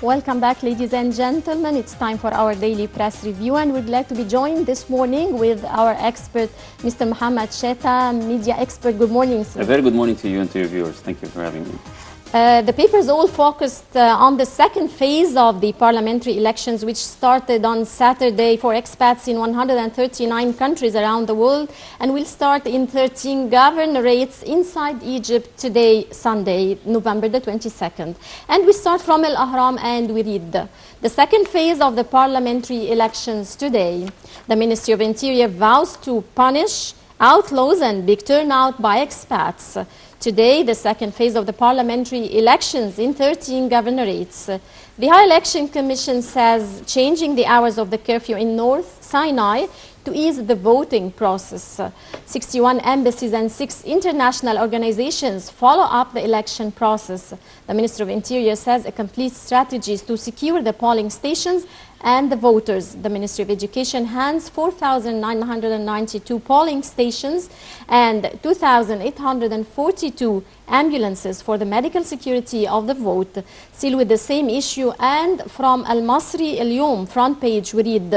Welcome back, ladies and gentlemen. It's time for our daily press review, and we're glad to be joined this morning with our expert, Mr. Mohammed Sheta, media expert. Good morning, sir. A very good morning to you and to your viewers. Thank you for having me. The papers all focused on the second phase of the parliamentary elections, which started on Saturday for expats in 139 countries around the world, and will start in 13 governorates inside Egypt today, Sunday, November the 22nd. And we start from Al Ahram, and we read the second phase of the parliamentary elections today. The Ministry of Interior vows to punish outlaws and big turnout by expats. Today, the second phase of the parliamentary elections in 13 governorates. The High Election Commission says changing the hours of the curfew in North Sinai to ease the voting process. 61 embassies and 6 international organizations follow up the election process. The Minister of Interior says a complete strategy is to secure the polling stations and the voters. The Ministry of Education hands 4,992 polling stations and 2,842 ambulances for the medical security of the vote. Still with the same issue, and from Al Masri Al Yom front page, we read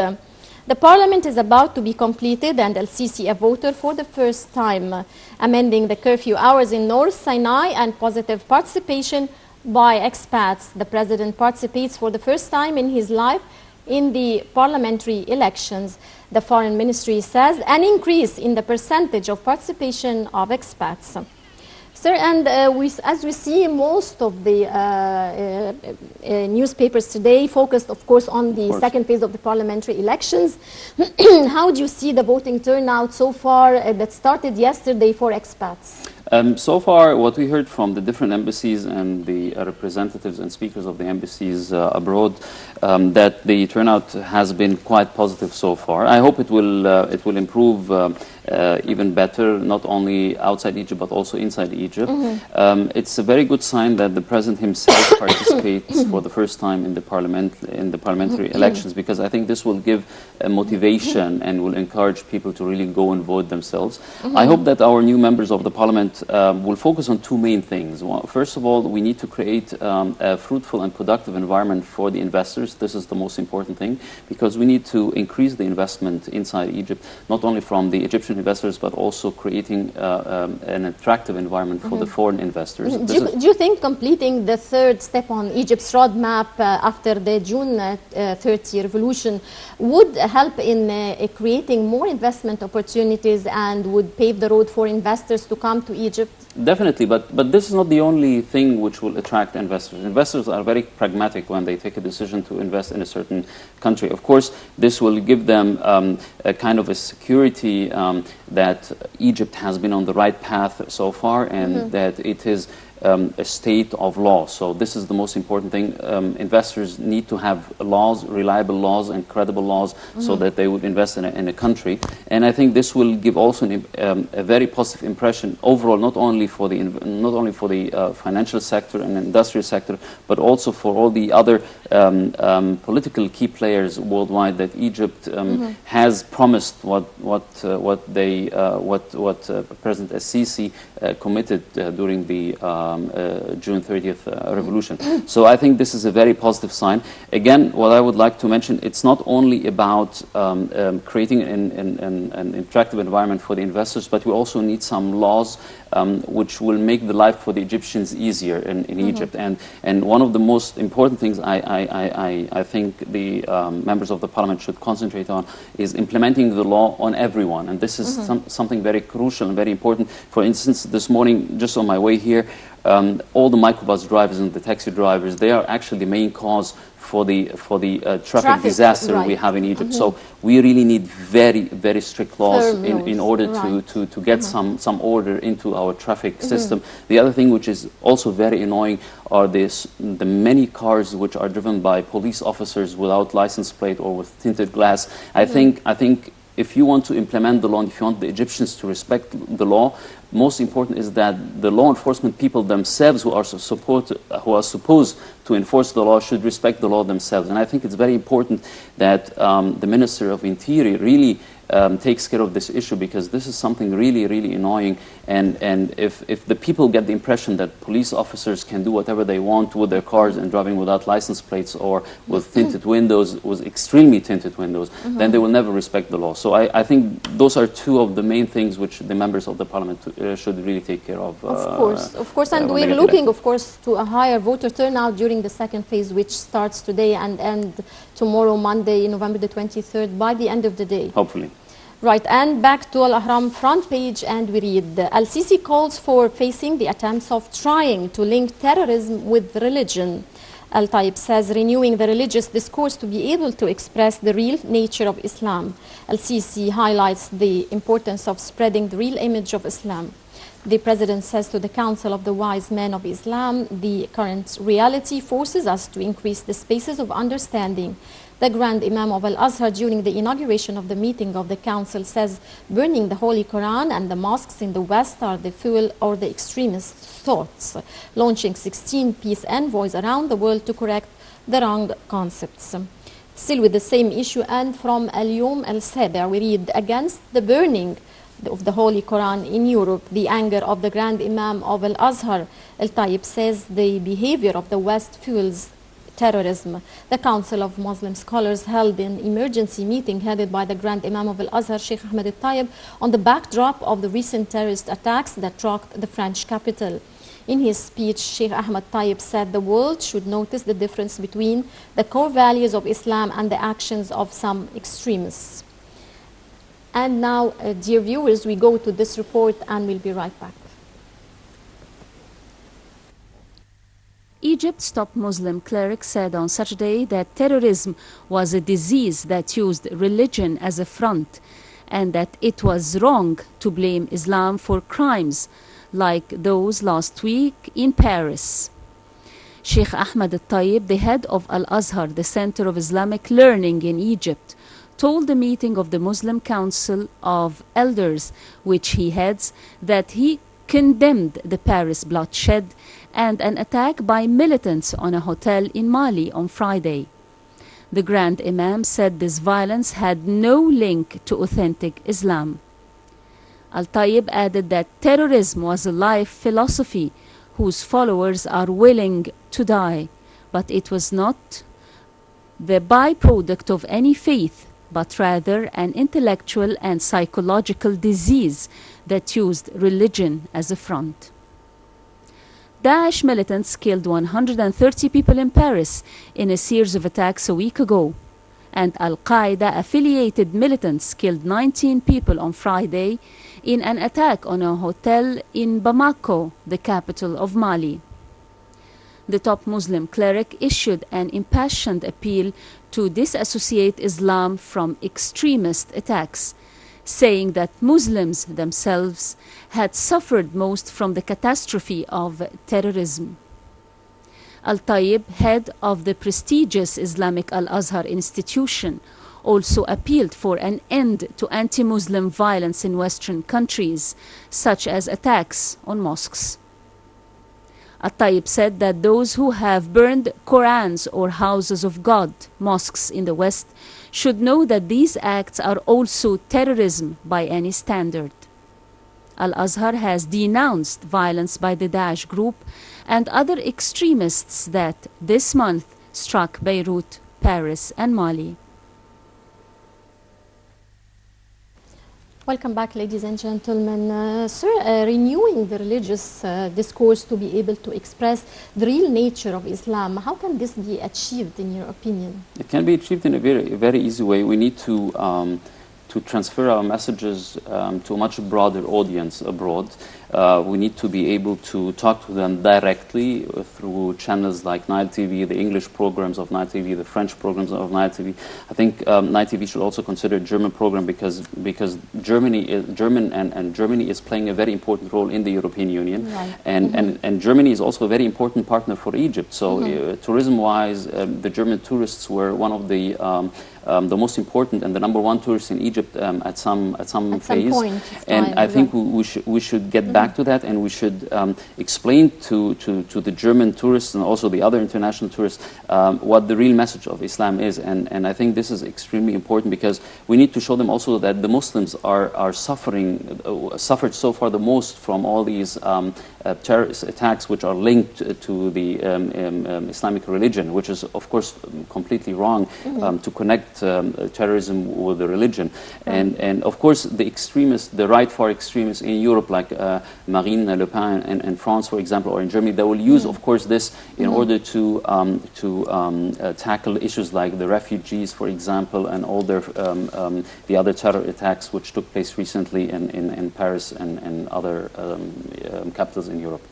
the parliament is about to be completed and Al-Sisi a voter for the first time, amending the curfew hours in North Sinai and positive participation by expats. The president participates for the first time in his life in the parliamentary elections. The Foreign Ministry says an increase in the percentage of participation of expats. Sir, and as we see, most of the newspapers today focused, of course, on the second phase of the parliamentary elections. How do you see the voting turnout so far that started yesterday for expats? So far, what we heard from the different embassies and the representatives and speakers of the embassies abroad, that the turnout has been quite positive so far. I hope it will improve even better, not only outside Egypt but also inside Egypt. It's a very good sign that the president himself participates for the first time in the parliamentary elections, because I think this will give a motivation and will encourage people to really go and vote themselves. I hope that our new members of the parliament will focus on two main things. First of all, we need to create a fruitful and productive environment for the investors. This is the most important thing, because we need to increase the investment inside Egypt, not only from the Egyptian investors, but also creating an attractive environment for the foreign investors. Do you think completing the third step on Egypt's roadmap after the June 30 revolution would help in creating more investment opportunities and would pave the road for investors to come to Egypt? Definitely, but this is not the only thing which will attract investors. Investors are very pragmatic when they take a decision to invest in a certain country. Of course, this will give them a kind of a security that Egypt has been on the right path so far, and that it is a state of law. So this is the most important thing. Investors need to have laws, reliable laws and credible laws, so that they would invest in a country. And I think this will give also a very positive impression overall, not only for the financial sector and industrial sector, but also for all the other political key players worldwide, that Egypt has promised what President Al-Sisi committed during the June 30th revolution. So I think this is a very positive sign. Again, what I would like to mention, it's not only about creating an attractive environment for the investors, but we also need some laws which will make the life for the Egyptians easier in Egypt. And one of the most important things I think the members of the parliament should concentrate on is implementing the law on everyone. And this is something very crucial and very important. For instance, this morning, just on my way here, all the microbus drivers and the taxi drivers, they are actually the main cause for the traffic disaster we have in Egypt. So we really need very strict laws in order to get some order into our traffic system. The other thing which is also very annoying are the many cars which are driven by police officers without license plate or with tinted glass. I think if you want to implement the law, and if you want the Egyptians to respect the law, most important is that the law enforcement people themselves who are supposed to enforce the law should respect the law themselves. And I think it's very important that the Minister of Interior really takes care of this issue, because this is something really, really annoying. And if the people get the impression that police officers can do whatever they want with their cars and driving without license plates or with tinted windows, with extremely tinted windows, then they will never respect the law. So I think those are two of the main things which the members of the parliament should really take care of. Of course, and we're looking, of course, to a higher voter turnout during the second phase, which starts today and end tomorrow, Monday, November the 23rd, by the end of the day. Hopefully. Right, and back to Al-Ahram front page, and we read, Al-Sisi calls for facing the attempts of trying to link terrorism with religion. Al-Tayyib says renewing the religious discourse to be able to express the real nature of Islam. Al-Sisi highlights the importance of spreading the real image of Islam. The president says to the Council of the Wise Men of Islam, the current reality forces us to increase the spaces of understanding. The Grand Imam of Al-Azhar, during the inauguration of the meeting of the council, says burning the Holy Quran and the mosques in the West are the fuel or the extremist thoughts, launching 16 peace envoys around the world to correct the wrong concepts. Still with the same issue, and from Al-Yom Al-Sabi, we read, against the burning of the Holy Quran in Europe, the anger of the Grand Imam of Al-Azhar, Al-Tayyib says the behavior of the West fuels terrorism. The Council of Muslim Scholars held an emergency meeting headed by the Grand Imam of Al-Azhar, Sheikh Ahmed Al-Tayyib, on the backdrop of the recent terrorist attacks that rocked the French capital. In his speech, Sheikh Ahmed Tayyib said the world should notice the difference between the core values of Islam and the actions of some extremists. And now, dear viewers, we go to this report and we'll be right back. Egypt's top Muslim cleric said on Saturday that terrorism was a disease that used religion as a front, and that it was wrong to blame Islam for crimes like those last week in Paris. Sheikh Ahmed Al-Tayyib, the head of Al-Azhar, the Center of Islamic Learning in Egypt, told the meeting of the Muslim Council of Elders, which he heads, that he condemned the Paris bloodshed and an attack by militants on a hotel in Mali on Friday. The Grand Imam said this violence had no link to authentic Islam. Al-Tayyib added that terrorism was a life philosophy whose followers are willing to die, but it was not the byproduct of any faith, but rather an intellectual and psychological disease that used religion as a front. Daesh militants killed 130 people in Paris in a series of attacks a week ago, and Al-Qaeda-affiliated militants killed 19 people on Friday in an attack on a hotel in Bamako, the capital of Mali. The top Muslim cleric issued an impassioned appeal to disassociate Islam from extremist attacks, saying that Muslims themselves had suffered most from the catastrophe of terrorism. Al-Tayyib, head of the prestigious Islamic Al-Azhar institution, also appealed for an end to anti-Muslim violence in Western countries, such as attacks on mosques. Al-Tayyib said that those who have burned Qurans or houses of God, mosques in the West, should know that these acts are also terrorism by any standard. Al-Azhar has denounced violence by the Daesh group and other extremists that this month struck Beirut, Paris, and Mali. Welcome back, ladies and gentlemen. Sir, renewing the religious discourse to be able to express the real nature of Islam, how can this be achieved in your opinion? It can be achieved in a very easy way. We need to transfer our messages to a much broader audience abroad. We need to be able to talk to them directly through channels like Nile TV, the English programs of Nile TV, the French programs of Nile TV. I think Nile TV should also consider a German program because Germany is playing a very important role in the European Union, right. and Germany is also a very important partner for Egypt. So tourism-wise, the German tourists were one of the the most important and the #1 tourist in Egypt at some phase. Point And time, I think we should get back to that, and we should explain to the German tourists and also the other international tourists what the real message of Islam is. And I think this is extremely important, because we need to show them also that the Muslims are suffered so far the most from all these terrorist attacks which are linked to the Islamic religion, which is of course completely wrong to connect terrorism with the religion. And of course the right far extremists in Europe, like Marine Le Pen in France, for example, or in Germany, they will use of course this in order to tackle issues like the refugees, for example, and all the other terror attacks which took place recently in Paris and other capitals in Europe.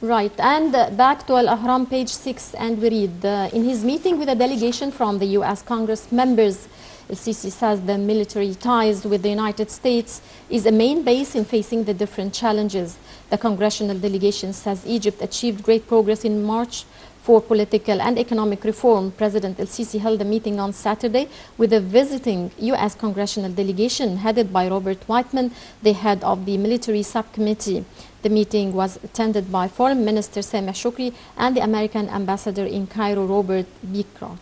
Right, and back to Al-Ahram, page 6, and we read, in his meeting with a delegation from the U.S. Congress members, El-Sisi says the military ties with the United States is a main base in facing the different challenges. The congressional delegation says Egypt achieved great progress in March for political and economic reform. President El-Sisi held a meeting on Saturday with a visiting U.S. congressional delegation headed by Robert Whiteman, the head of the military subcommittee. The meeting was attended by Foreign Minister Sameh Shoukry and the American ambassador in Cairo, Robert Beecroft.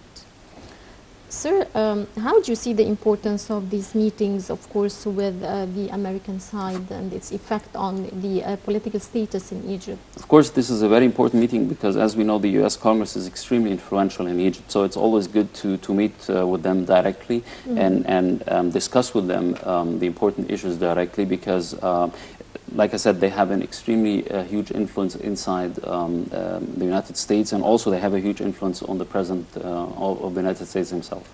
Sir, how do you see the importance of these meetings, of course, with the American side and its effect on the political status in Egypt? Of course, this is a very important meeting because, as we know, the U.S. Congress is extremely influential in Egypt. So it's always good to meet with them directly and discuss with them the important issues directly, because like I said, they have an extremely huge influence inside the United States, and also they have a huge influence on the President of the United States himself.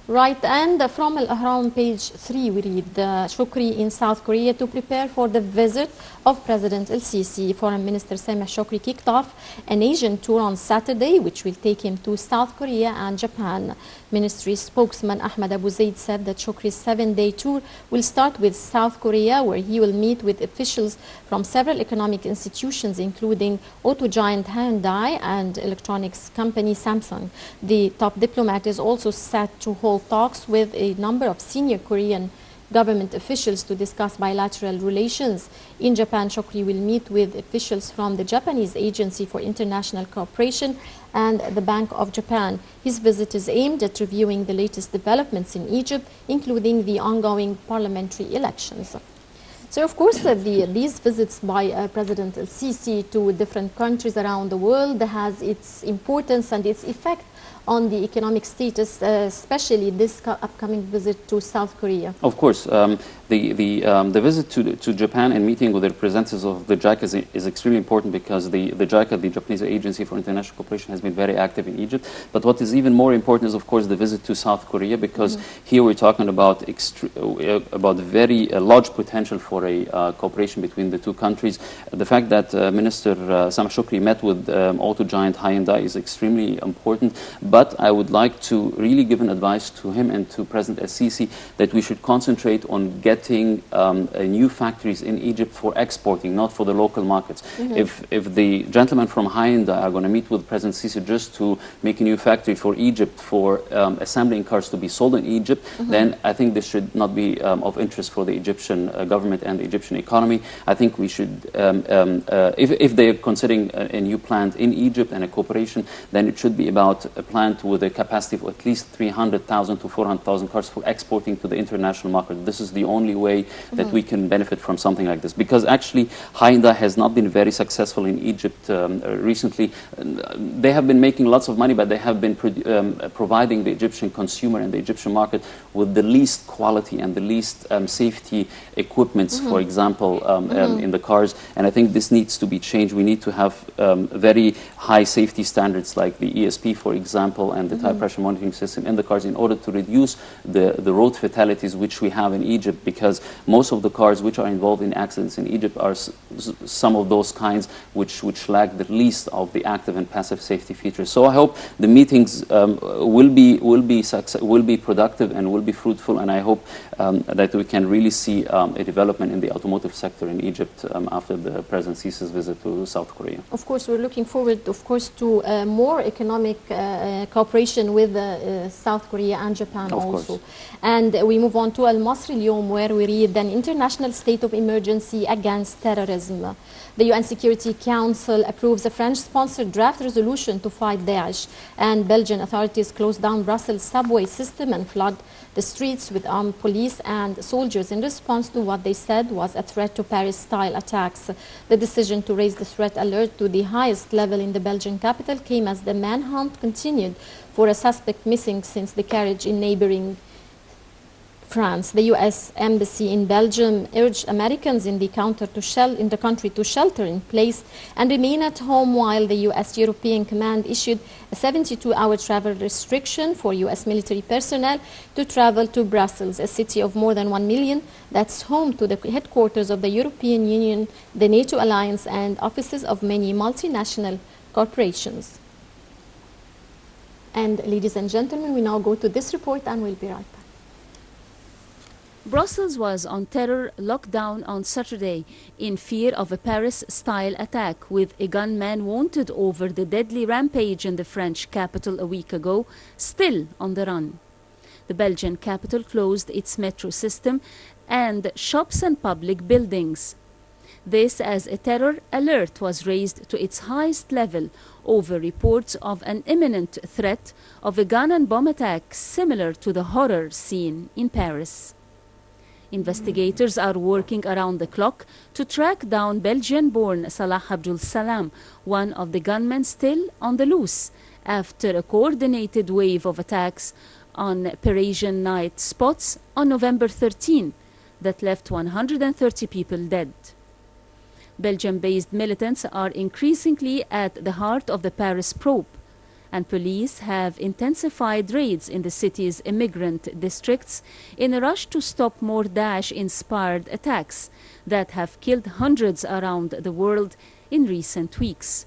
Right, and from Al-Ahram, page 3, we read, Shoukry in South Korea to prepare for the visit of President El-Sisi. Foreign Minister Sameh Shoukry kicked off an Asian tour on Saturday, which will take him to South Korea and Japan. Ministry spokesman Ahmed Abu Zaid said that Shoukry's 7-day tour will start with South Korea, where he will meet with officials from several economic institutions, including auto giant Hyundai and electronics company Samsung. The top diplomat is also set to hold talks with a number of senior Korean government officials to discuss bilateral relations. In Japan, Shoukry will meet with officials from the Japanese Agency for International Cooperation and the Bank of Japan. His visit is aimed at reviewing the latest developments in Egypt, including the ongoing parliamentary elections. So, of course, these visits by President El-Sisi to different countries around the world has its importance and its effect on the economic status, especially this upcoming visit to South Korea. Of course, the visit to Japan and meeting with the representatives of the JICA is extremely important, because the JICA, the Japanese Agency for International Cooperation, has been very active in Egypt. But what is even more important is, of course, the visit to South Korea, because here we're talking about very large potential for a cooperation between the two countries. The fact that Minister Sameh Shoukry met with auto giant Hyundai is extremely important. But I would like to really give an advice to him and to President El-Sisi that we should concentrate on getting new factories in Egypt for exporting, not for the local markets. If the gentlemen from Hyundai are going to meet with President Sisi just to make a new factory for Egypt for assembling cars to be sold in Egypt, then I think this should not be of interest for the Egyptian government and the Egyptian economy. I think we should, if they are considering a new plant in Egypt and a cooperation, then it should be about a plant with a capacity of at least 300,000 to 400,000 cars for exporting to the international market. This is the only way that we can benefit from something like this, because actually Hyundai has not been very successful in Egypt recently. They have been making lots of money, but they have been providing the Egyptian consumer and the Egyptian market with the least quality and the least safety equipments, for example, in the cars. And I think this needs to be changed. We need to have very high safety standards like the ESP, for example, and the tire pressure monitoring system in the cars, in order to reduce the road fatalities which we have in Egypt, because most of the cars which are involved in accidents in Egypt are some of those kinds which lack the least of the active and passive safety features. So I hope the meetings will be productive and will be fruitful, and I hope that we can really see a development in the automotive sector in Egypt after the President Sisi's visit to South Korea. Of course, we're looking forward, of course, to more economic cooperation with South Korea and Japan Of also. course. And we move on to Al-Masri Al-Yawm, where we read an international state of emergency against terrorism. The UN Security Council approves a French-sponsored draft resolution to fight Daesh, and Belgian authorities close down Brussels' subway system and flood the streets with armed police and soldiers in response to what they said was a threat to Paris-style attacks. The decision to raise the threat alert to the highest level in the Belgian capital came as the manhunt continued for a suspect missing since the carriage in neighboring France. The U.S. Embassy in Belgium urged Americans in the country to shelter in place and remain at home, while the U.S. European Command issued a 72-hour travel restriction for U.S. military personnel to travel to Brussels, a city of more than 1 million that's home to the headquarters of the European Union, the NATO alliance, and offices of many multinational corporations. And ladies and gentlemen, we now go to this report and we'll be right back. Brussels was on terror lockdown on Saturday in fear of a Paris-style attack, with a gunman wanted over the deadly rampage in the French capital a week ago, still on the run. The Belgian capital closed its metro system and shops and public buildings. This as a terror alert was raised to its highest level over reports of an imminent threat of a gun and bomb attack similar to the horror seen in Paris. Investigators are working around the clock to track down Belgian-born Salah Abdul Salam, one of the gunmen still on the loose, after a coordinated wave of attacks on Parisian night spots on November 13 that left 130 people dead. Belgium-based militants are increasingly at the heart of the Paris probe, and police have intensified raids in the city's immigrant districts in a rush to stop more Daesh-inspired attacks that have killed hundreds around the world in recent weeks.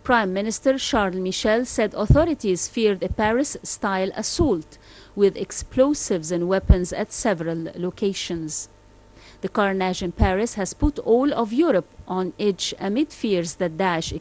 Prime Minister Charles Michel said authorities feared a Paris-style assault with explosives and weapons at several locations. The carnage in Paris has put all of Europe on edge amid fears that Daesh